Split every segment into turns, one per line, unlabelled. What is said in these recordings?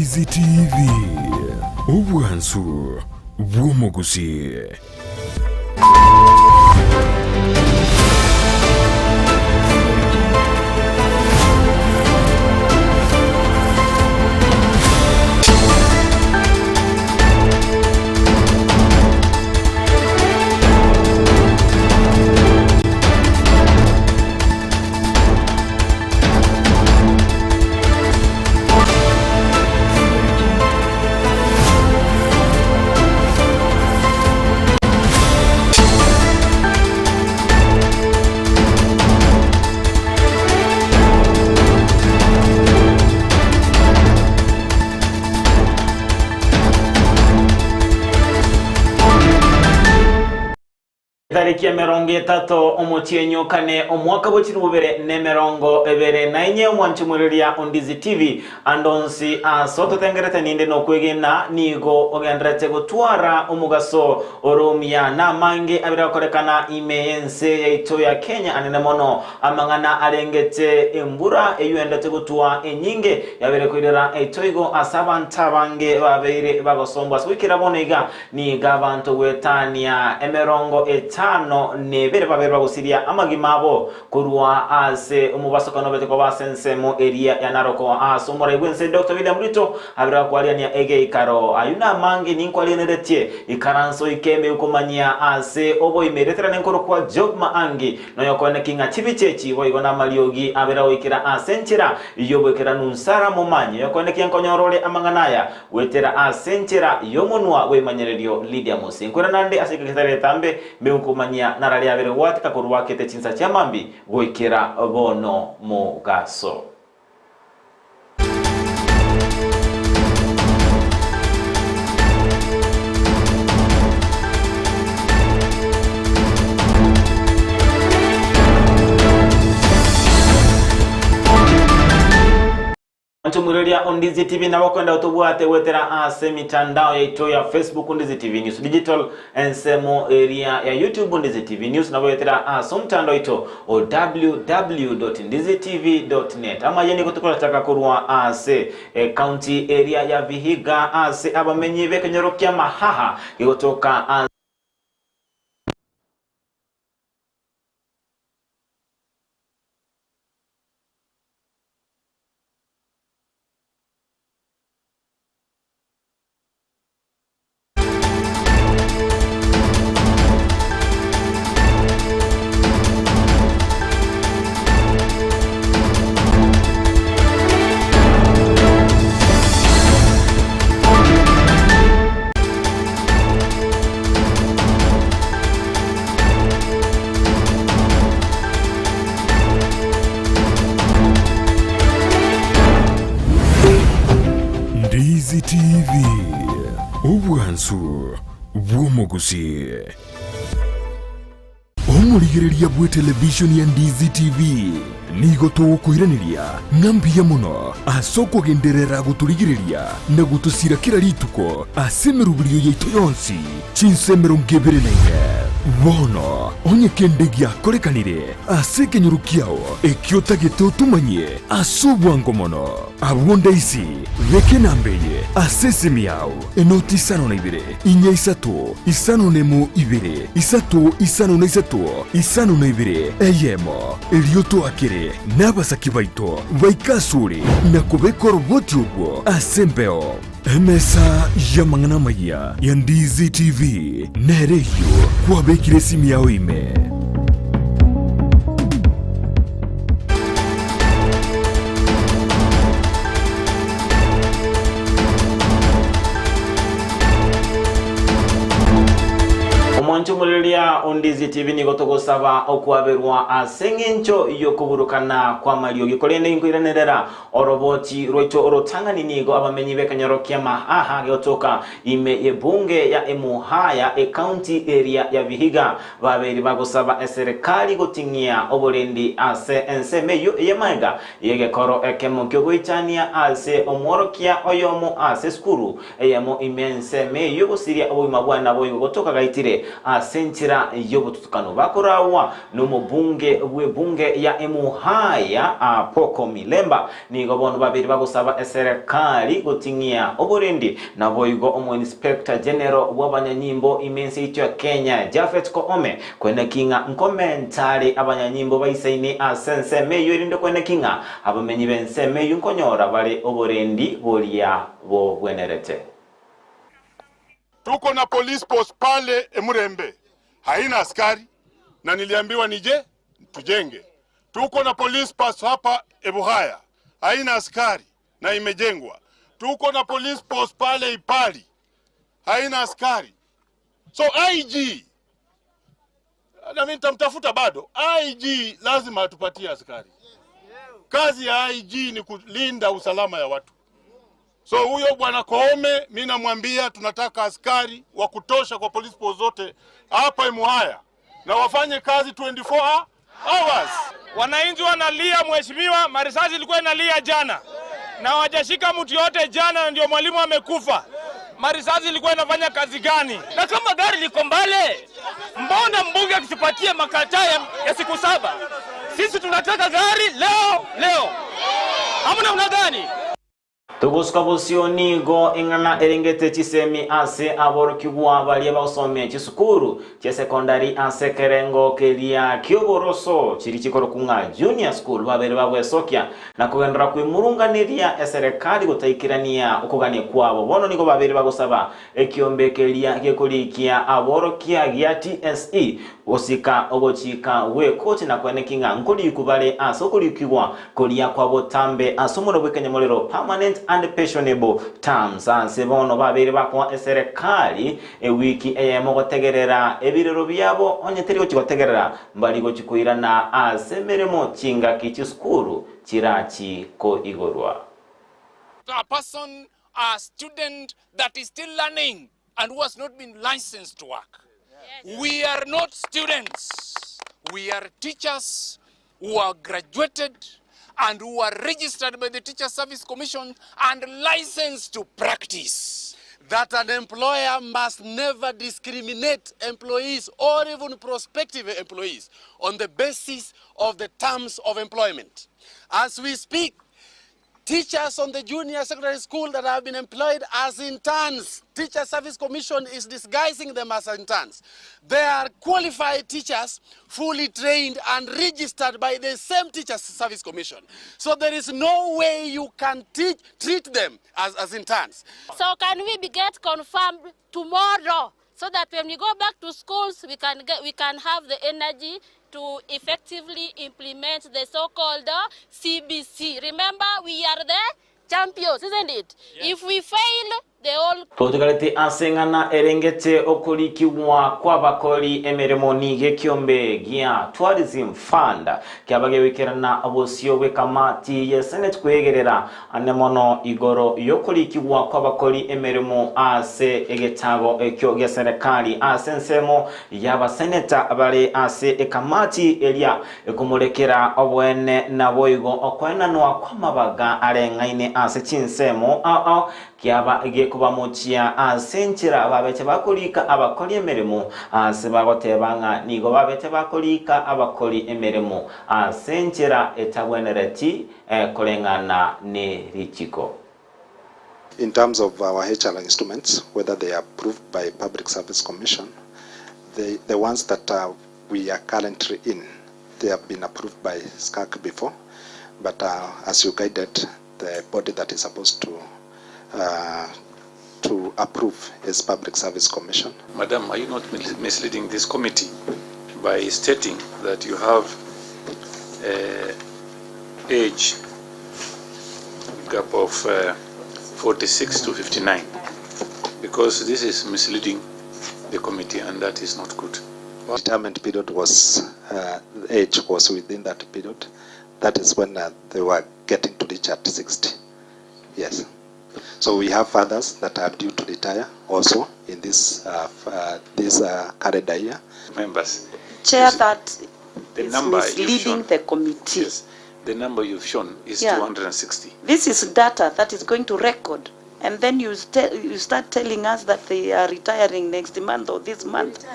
Ndizi TV Ubwansu bw'omuguzi.
Tariki ya mirongo itatu omutienyo kane omwaka bw'ekiri bubere ne mirongo ebere na enye omwanchumuliria Ndizi TV andonsi asoto tengerete ninde nokwegena nigo ogenderete gutwara omugaso oromia na mange abirakorekana imeyense yaito ya Kenya anene mono amangana arengete embura eyuendete gutwa enyinge yabere kwirira eitoigo asabanta bange babeire bagosomba swikira bonega ni gabantu gwetania emerongo tano nebere babere bagusiria amagimabo kurwa ase umubasokano beteko basensemo area ya Naroko asomora igwense Dr. William Ruto abira kwaliania ege ikaro ayuna mangi ninkwalianeretie ikaranso ikeme ukomanyia ase obo imeretera nenkoro kwa job maangi no yokone kinga chibichechi boigona maliogi abira wikira asenchera yobwekera nunsara momanye yokone kinkonyorole amanganaya wetera asenchera yomonwa wemanyererio Lydia Musinkwera nande asikekitare tambe kumanya narali abere watika kurwakete chinsa chamambi goikera bono mugaso. Muriria Ndizi TV na wakwenda utubuate wetera ase mitandao yaito ya Facebook Ndizi TV News Digital ensemo area ya YouTube Ndizi TV News na wetera ase mtandao ito www.ndizitv.net ama yeni kutukula taka kurwa ase county area ya Vihiga ase abamenyi beke nyorokia mahaha kutoka ase Ndizi TV Ubwansu bw'omuguzi. Omurigereria bwe television ya Ndizi TV nigo tukuiraniria ngambia muno asoko genderera guturigireria na gutusira kira rituko asemerubirio yaito yonsi chinsemero ngebere nenge bono onye kendegia korekanire asekenyurukiao ekiota getutumanye asubwango mono abonda isi reke nambeye asesimiao enoti sano na ibere inya isato isano nemo ibere isato isano na isato isano na ibere eyemo elioto akere n'abasaki baito baikasure nakubekora roboti ubwo asembeo emesa yamangana maya ya Ndizi TV nereyo kwabekire simu yawe ime Muriria Ndizi TV nigo tugusaba okwaberwa asengencho yokuburukana kwa Mario gikorende inkwiranerera oroboti rwecho orotangani nigo abamenyi bekanyorokia mahaha gotoka ime ebunge ya Emuhaya county area ya Vihiga baberi bagusaba serikali gotingia oborendi ase ensemeyo yemaiga yegekoro ekemokyo goichania ase omworokia oyomo ase skuru eyemo imense meyo gosiria obuyima bwana boyo gotoka gaitire ase asenchira yobututukano bakurawa n'omubunge bw'ebunge ya Emuhaya Poko Milemba nigo bono babiri bagusaba eserikali gutingia oburendi naboigo omu Inspector General w'abanyanyimbo imensi ityo Kenya Japhet Koome kwene kinga nkomentari abanyanyimbo baisaini asenseme yorinde kwene kinga abamenyi benseme yunkonyora bali oburendi bolia bo bwenerete.
Tuko na police post pale Emurembe, haina askari na niliambiwa nije tujenge. Tuko na police post hapa Ebuhaya, haina askari na imejengwa. Tuko na police post pale Ipali, haina askari. So IG, na mimi nitamtafuta bado, IG lazima atupatie askari. Kazi ya IG ni kulinda usalama ya watu. So huyo bwana Koome, mimi namwambia tunataka askari wa kutosha kwa police post zote hapa Emuhaya na wafanye kazi 24 hours.
Wananchi wanalia mheshimiwa, marisasi ilikuwa inalia jana na hawajashika mtu yote jana, ndio mwalimu amekufa. Marisasi ilikuwa inafanya kazi gani? Na kama gari liko mbale, mbona mbunge akitupatie makataa ya siku 7? Sisi tunataka gari leo. Hamna una gani?
Tuguskabusio go ingana erengete chisemi ase aborokibwa balie basome chisukuru che secondary ase kerengo kelia kioboroso chiri chikoro kunga junior school babere babwesokia na kugendera kwimurunganiria eserikali gutaikirania ukugania kwabo bono niko babere bagusaba ekiombe kelia gekurikia aborokia gya TSE osika ogochika we coach na kwene kinga nkoli kubale ase okulikibwa kolia kwabo tambe asomo bwekenya molero permanent and pensionable terms ansebono babere bakwa eserikali ewiki eyemo gotegerera ebirero byabo onyeteri gochigotegerera mbali gochikuirana asemeremo chinga kichiskuru chirachi ko igorwa.
A person, a student that is still learning and who has not been licensed to work. Yes. We are not students. We are teachers who are graduated and who are registered by the Teacher Service Commission and licensed to practice. That an employer must never discriminate employees or even prospective employees on the basis of the terms of employment. As we speak, teachers on the junior secondary school that have been employed as interns, Teacher Service Commission is disguising them as interns. They are qualified teachers, fully trained and registered by the same Teacher Service Commission. So there is no way you can treat them as interns.
So can we get confirmed tomorrow so that when we go back to schools, we can have the energy to effectively implement the so-called CBC. Remember, we are the champions, isn't it? Yes. If we fail, they all...
Protogalite asengana erengete okurikiwa kwa bakoli emeremo nige kiombe gia tourism fund kyabage wikerana abosio we kamati ya senate kwegerera anemono igoro yokurikiwa kwa bakoli emeremo ase egetago ekyo ge serikali asensemo yaba senator abale ase ekamati elia ekumulekera obwene naboigo okwenanwa kwa mabaga arengaine ase chinsemo kyaba kuba mochia asenchira babete bakolika abakoli emeremo asebagotebanga nigo babete bakolika abakoli emeremo asenchira etabwenereti kolengana ne richiko.
In terms of our HR instruments, whether they are approved by Public Service Commission, the ones that we are currently in, they have been approved by SCAC before, but as you guided, the body that is supposed to approve is Public Service Commission.
Madam, are you not misleading this committee by stating that you have age gap of 46 to 59? Because this is misleading the committee and that is not good.
Retirement period was, age was within that period. That is when they were getting to reach at 60. Yes. So we have fathers that are due to retire also in this calendar year.
Members.
Chair, that
the
is
number
misleading the committee.
Yes. The number you've shown is 260.
This is data that is going to record. And then you start telling us that they are retiring next month or this month.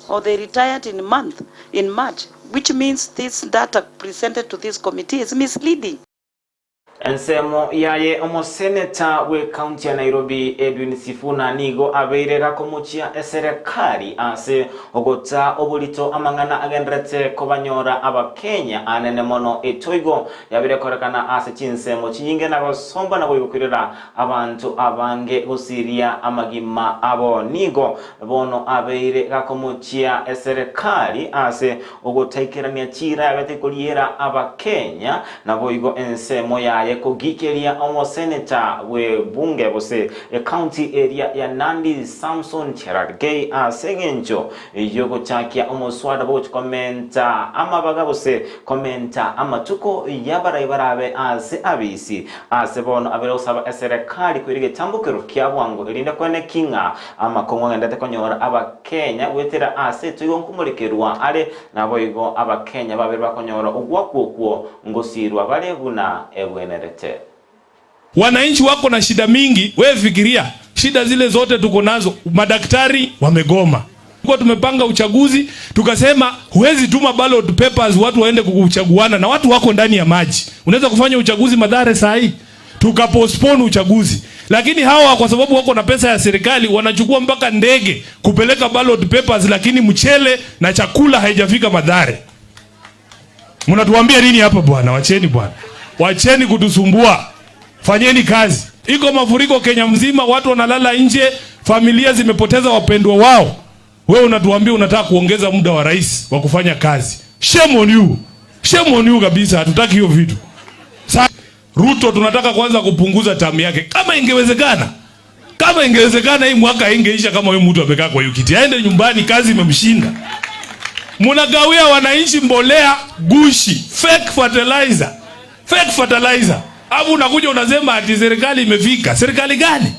or they retired in March, which means this data presented to this committee is misleading.
Ensemo yaye omoseneta we county ya Nairobi Edwin Sifuna nigo abeirega komuchia eserekari ase ogota obulito amangana agendrete kobanyora abakenya anene mono etoigo yabire korekana ase chinsemo chinyinge na gosomba na goyukurira abantu abange gusiria amagima abo nigo bono abeirega komuchia eserekari ase ogotaikirania chira yabete kuriera abakenya na boigo ensemo yaye kugikeria omo senator we bunge bose county area ya Nandi Samson Cherargei asengenjo yogo chakia omo swada boch komenta ama baga bose komenta ama tuko yabarabarabe ase abisi ase bono abero saba eserekali kwirige tambukero kyabwango irinda kwene kinga ama kongo ndate konyora abakenya wetera ase tuyo nkumurekerwa ale naboigo abakenya babiri bakonyora ugwakuokwo ngosirwa balebuna ebwenerete.
Wananchi wako na shida mingi, wewe fikiria shida zile zote tuko nazo. Madaktari wamegoma. Tuko tumepanga uchaguzi, tukasema huwezi tuma ballot papers watu waende kuchaguana na watu wako ndani ya maji. Unaweza kufanya uchaguzi Mathare saa hii. Tukapostpone uchaguzi. Lakini hawa kwa sababu wako na pesa ya serikali wanachukua mpaka ndege kupeleka ballot papers, lakini mchele na chakula haijafika Mathare. Mnatuambia nini hapa bwana? Wacheni bwana. Wacheni kutusumbua. Fanyeni kazi. Iko mafuriko Kenya mzima, watu wanalala nje, familia zimepoteza wapendwa wao. Wewe unatuambia unataka kuongeza muda wa rais wa kufanya kazi. Shame on you. Shame on you kabisa, hatutaki hiyo vitu. Ruto tunataka kwanza kupunguza term yake. Kama ingewezekana hii mwaka ingeisha kama huyo mtu amekaa kwa yukiti. Aende nyumbani, kazi imemshinda. Munagawia wananchi mbolea gushi, fake fertilizer. Hapo unakuja unasema ati serikali imefika. Serikali gani?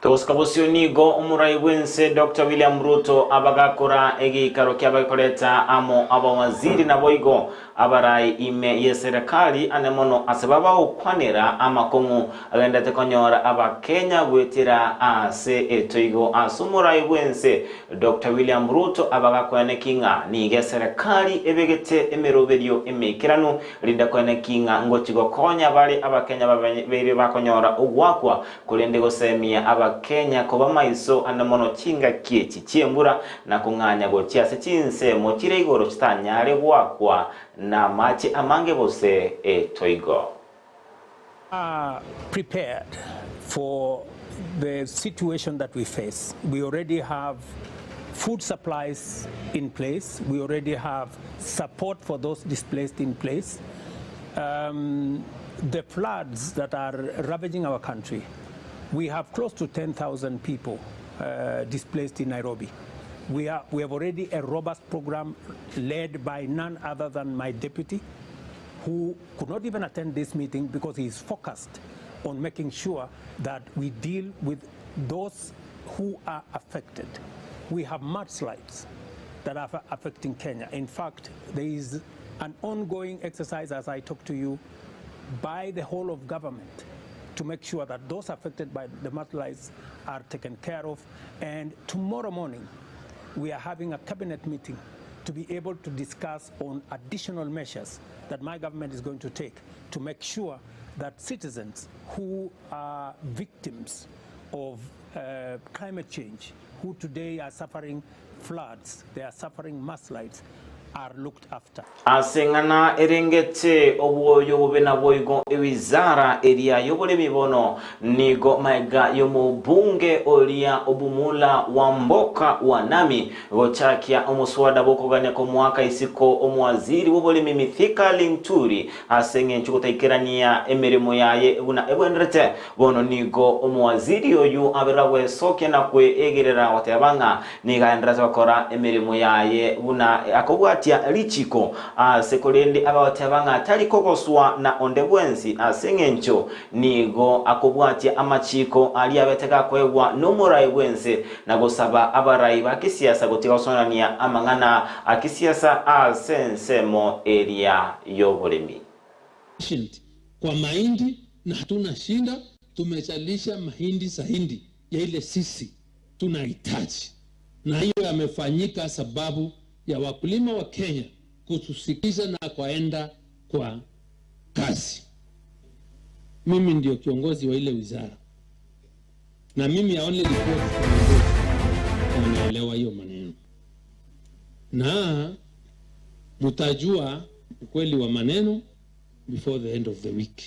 Toskabosionigo umurai wense Dr. William Ruto abagakora egi karoki abakoreta amo abawaziri na boigo abarai ime ye serikali anemono asababa ukwanira amakongu agenda tekonyora abakenya gwetira ase etoigo asumurai wense Dr. William Ruto abagakwane kinga nige serikali ebegete emeroberio emekiranu linda kwane kinga ngotigo konya bali abakenya babere bakonyora ugwakwa kulende gosemia Kenya koba maiso anamono chinga kiechi chiembura na kunganya gotia se chinse mochire igoro chitanyare wakwa na machi amange bose toigo.
Prepared for the situation that we face. We already have food supplies in place. We already have support for those displaced in place. The floods that are ravaging our country, we have close to 10,000 people displaced in Nairobi. We have already a robust program led by none other than my deputy, who could not even attend this meeting because he is focused on making sure that we deal with those who are affected. We have mudslides that are affecting Kenya. In fact, there is an ongoing exercise, as I talk to you, by the whole of government to make sure that those affected by the mudslides are taken care of. And tomorrow morning, we are having a cabinet meeting to be able to discuss on additional measures that my government is going to take to make sure that citizens who are victims of climate change, who today are suffering floods, they are suffering mudslides, are looked after.
Asengana erengete obuoyo bubena boigo ewizara eria yobole mibono nigo maiga yomo bunge olia obumula wamboka wanami gochakia omuswada bokoganya ko mwaka isiko omwaziri bobole mimithika linturi asenge nchukutaikirania emeremo yaye una ebwenrete bono nigo omwaziri oyu aberawe soke na kwe egerera watabanga niga endraza bakora emeremo yaye una akobwa lichiko sekolende abawatabanga atali kokoswa na ondebwensi asengencho nigo akobwatia amachiko ali abeteka kwegwa nomurai bwense nagosaba abarai bakisiasa gotikosonania amangana akisiasa asensemo area yobolemi
kwa mahindi na hatuna shinda, tumezalisha mahindi sahindi ya ile sisi tunahitaji. na hiyo yamefanyika sababu ya wakulima wa Kenya kutusikiza na kwaenda kwa kazi. Mimi ndio kiongozi wa ile wizara, na mimi ya only report wanaelewa hiyo maneno, na mutajua ukweli wa maneno before the end of the week.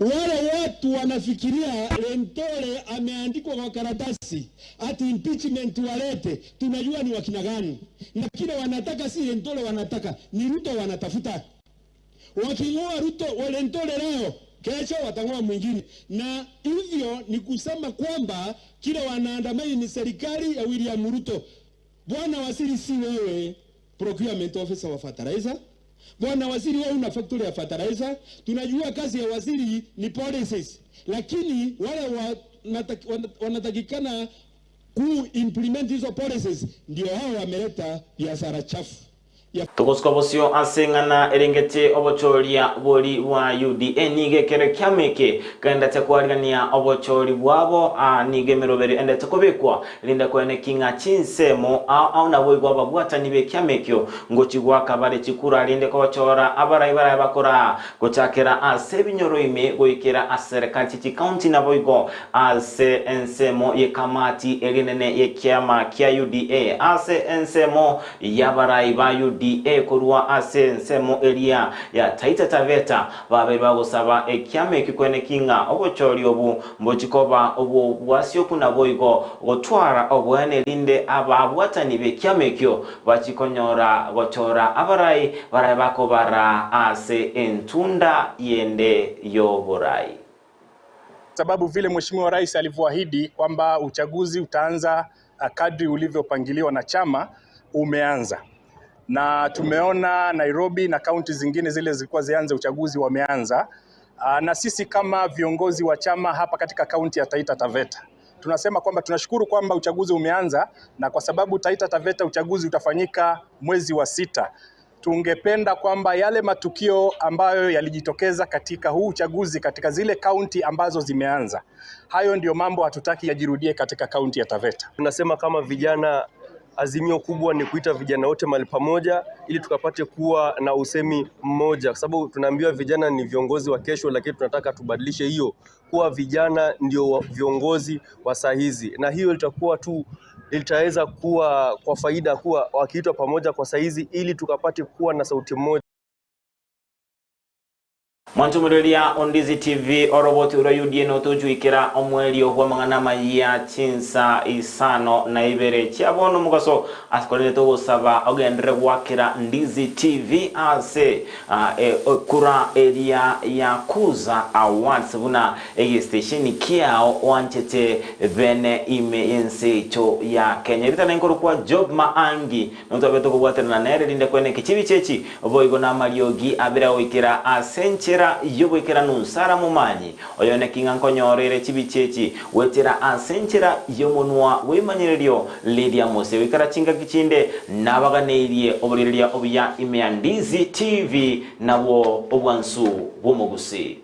Wale watu wanafikiria Lentole ameandikwa kwa karatasi ati impeachment walete, tunajua ni wakina gani, na kile wanataka si Lentole wanataka, ni Ruto wanatafuta. Waking'oa Ruto wa Lentole leo, kesho watang'oa mwingine, na hivyo ni kusema kwamba kile wanaandamana ni serikali ya William Ruto. Bwana waziri, si wewe procurement officer wa fertilizer. Bwana waziri, wewe una factory ya fertilizer. Tunajua kazi ya waziri ni policies, lakini wale wanatakikana ku-implement hizo policies ndio hao wameleta biashara chafu.
Tukoskobosio asengana erengete obochoria boli wa UDA nige kere kyameke kanda tekwarigania obochori bwabo nige meroberi ende tekobekwa linda kwene kinga chinsemo au na boigwa babwata nibe kyamekyo ngochigwa kabare chikura linde kochora abara bakora gochakera asebinyoro ime goikera aserikali chi county na boigo ase ensemo ye kamati elinene ye kyama kya UDA ase ensemo yabara ba UDA kurwa asensemo elia ya Taita Taveta babe bagusaba ekyame kikwene kinga obochori obu mbochikoba obu bwasyo kuna boigo gotwara obwene linde ababwatani bekyame kyo bachikonyora gochora abarai bakobara ase entunda yende yoborai.
Sababu vile Mheshimiwa Rais alivyoahidi kwamba uchaguzi utaanza kadri ulivyopangiliwa na chama umeanza. Na tumeona Nairobi na kaunti zingine zile zilikuwa zianze uchaguzi wameanza. Na sisi kama viongozi wa chama hapa katika kaunti ya Taita Taveta tunasema kwamba tunashukuru kwamba uchaguzi umeanza, na kwa sababu Taita Taveta uchaguzi utafanyika mwezi wa 6, tungependa kwamba yale matukio ambayo yalijitokeza katika huu uchaguzi katika zile kaunti ambazo zimeanza, hayo ndio mambo hatutaki yajirudie katika kaunti ya Taveta.
Tunasema kama vijana, azimio kubwa ni kuita vijana wote mahali pamoja ili tukapate kuwa na usemi mmoja, kwa sababu tunaambiwa vijana ni viongozi wa kesho, lakini tunataka tubadilishe hiyo kuwa vijana ndio viongozi wa saa hizi, na hiyo litaweza kuwa kwa faida kuwa wakiitwa pamoja kwa saa hizi ili tukapate kuwa na sauti moja.
Mwantumuriria Ondizi TV oroboti ura UDA no tujuikira omwelio kwa mangana ya chinsa isano na ibere chiabono mugaso askolene to gusaba ogendere gwakira Ndizi TV ase kura area ya Kuza Awards buna station kiao wanchete bene ime yense cho ya Kenya bitana nkuru kwa Job Maangi no beto kubwatera na nere linde kwene kichibi chechi oboigo na Mariogi abira oikira asenchera yobwekera nunsara mumanyi oyone kinga nkonyorere chibichechi wetera asenchera yomonwa wemanyererio Lydia Mose wikara chinga kichinde nabaganeirie oburiria obuya ime ya Ndizi TV nawo obwansu bomogusi.